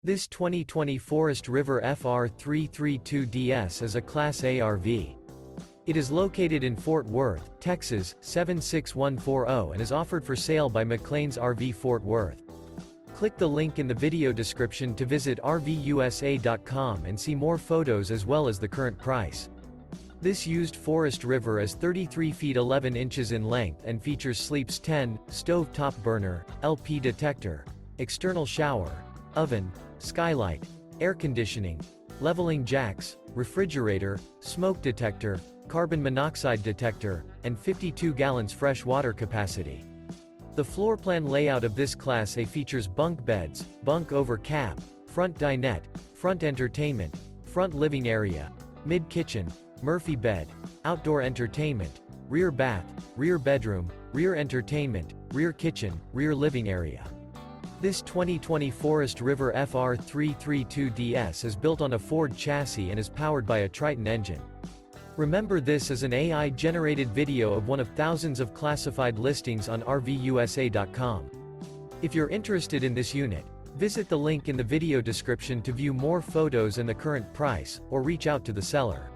This 2020 Forest River FR3 32DS is a Class A RV. It is located in Fort Worth, Texas, 76140 and is offered for sale by McClain's RV Fort Worth. Click the link in the video description to visit RVUSA.com and see more photos as well as the current price. This used Forest River is 33 feet 11 inches in length and features sleeps 10, stove top burner, LP detector, external shower, oven, skylight, air conditioning, leveling jacks, refrigerator, smoke detector, carbon monoxide detector, and 52 gallons fresh water capacity. The floor plan layout of this Class A features bunk beds, bunk over cab, front dinette, front entertainment, front living area, mid-kitchen, Murphy bed, outdoor entertainment, rear bath, rear bedroom, rear entertainment, rear kitchen, rear living area. This 2020 Forest River FR3 32DS is built on a Ford chassis and is powered by a Triton engine. Remember, this is an AI-generated video of one of thousands of classified listings on RVUSA.com. If you're interested in this unit, visit the link in the video description to view more photos and the current price, or reach out to the seller.